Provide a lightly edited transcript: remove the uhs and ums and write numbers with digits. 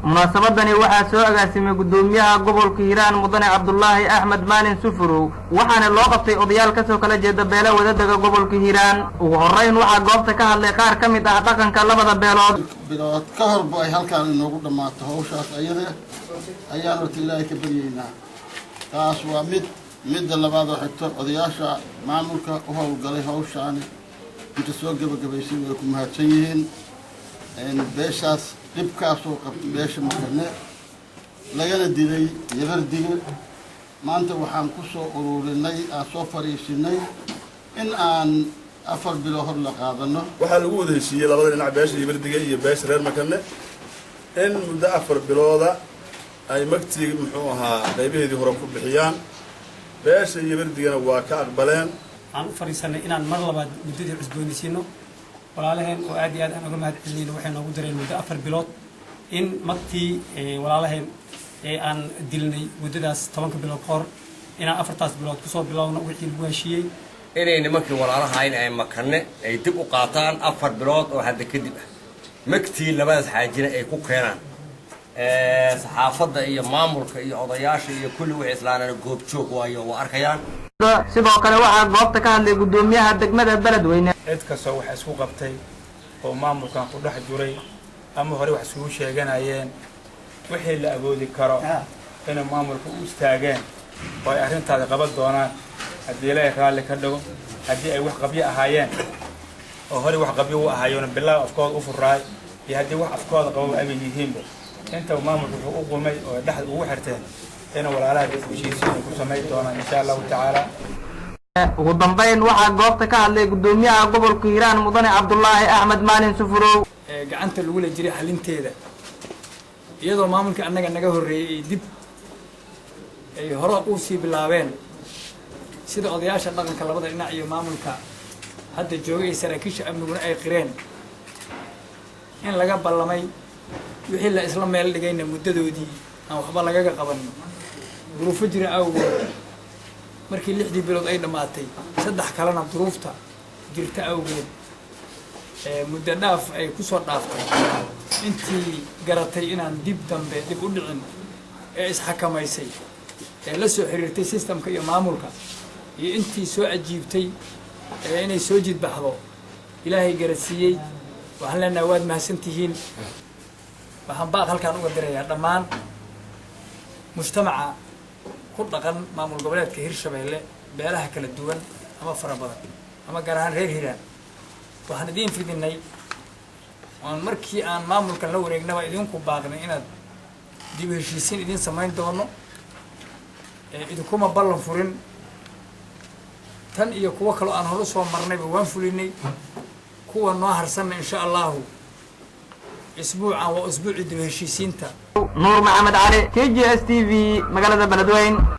munaasabadani waxaa soo agaasimay gudoomiyaha gobolka Hiiraan Mudane Cabdullaahi Axmed Maalin Sufurow waxaana loo qabtay odayaal ka soo kala jeeda beelo wadadaga gobolka Hiiraan ugu horeyn waxaa goobta ka hadlay qaar ka mid ah dhaqanka labada beelood ka horba ay halkaan inoogu dhamaato hawshaas ayaanu Ilaahay ka baryeynaa taas waa mid labaad oo xigto odayaasha maamulka u hawlgalay hawshaan inta soo gabagabaysay way ku mahadsan yihiin beeshaas dibkaasoo qabtay beesha Makane lagana dilay yabardiga maanta waxaan ku soo ururinay soo fariisinay in aan 4 bilood hor la qaadano waxa lagu wada heshiiyay labada dhinac beesha yabardiga iyo beesha reer Makane in muddo 4 bilooda ay magtii muxuu ahaa qaybaheedii hore ku bixiyaan beesha yabardigana waa ka aqbaleen aan u fariisanay inaan mar labaad muddadii cusboonaysiino walaalaheen oo aad iyo aad aan uga mahadcelinayno waxay noogu dareen muddo 4 bilood in magtii walaalaheen aan dilnay muddadaas 10 bilood ka hor inaan 4taas bilood ku soo bilowno wixii lagu heshiiyey inay nimankii walaalaha in ay Makane ay dib u qaataan 4 bilood oo hadda kadib magtii labadaas xaajina ay ku keenaan saxaafadda iyo maamulka iyo odayaasha iyo kulli wixii islaanana goob joog waayo waa arkayaan sidoo kale waxaa goobta ka hadlay gudoomiyaha degmada Beledweyne cid kastoo wax isku qabtay oo maamulkan ku dhex jiray ama hore wax isugu sheeganayeen wixii la awoodi karo in maamulku u istaageen oo ay arrintaada qaban doonaan haddii Ilaahay raalli ka dhigo haddii ay wax qabyo ahaayeen oo hore wax qabyo u ahaayeen bilaa afkooda u furaay iyo haddii wax afkooda qabo ay yihiinba inta maamulku wuxuu u qumay oo dhaxal ugu xirteen in walaalaha heshiisiin ku sameeyay doonaan insha Allah ta'ala ugu dambeyn waxaa goobta ka hadlay gudoomiyaha gobolka Hiiraan Mudane Cabdullaahi Axmed Maalin Sufurow gacanta lagu la jiray xalinteeda iyadoo maamulka annaga naga horeeyay dib ay hore u sii bilaabeen sida odayaasha dhaqanka labada dhinac iyo maamulka hadda joogay saraakiisha amniguna ay qireen in laga ballamay wixii la isla meel dhigayna muddadoodii aan waxba laga qaban duruufo jira awgeed markii 6 bilood ay dhamaatay saddex kalena duruufta jirta awgeed muddo dhaaf ay ku soo dhaaftay intii garatay inaan dib dambe dib u dhicin isxakamaysay la soo xiriirtay systemka iyo maamulka iyo intii soo ajiibtay inay soo jidbaxdo Ilaahay garasiiyay waxaan leenahay waad mahadsantihiin waxaan baaq halkaan uga dirayaa dhammaan mujtamaca ku dhaqan maamul goboleedka Hirshabeelle beelaha kala duwan ama fara badan ama gaar ahaan reer Hiiraan waxaan idin fidinay aan markii aan maamulkan la wareegnaba idinku baaqnay inaad dib u heshiisiin idin samayn doono idinkuma ballan furin tan iyo kuwa kale aan hore soo marnayba waan fulinay kuwa noo harsanna insha Allah أسبوع أو أسبوع دبي هشيسينتا نور محمد علي KGS TV مقالة بلدوين.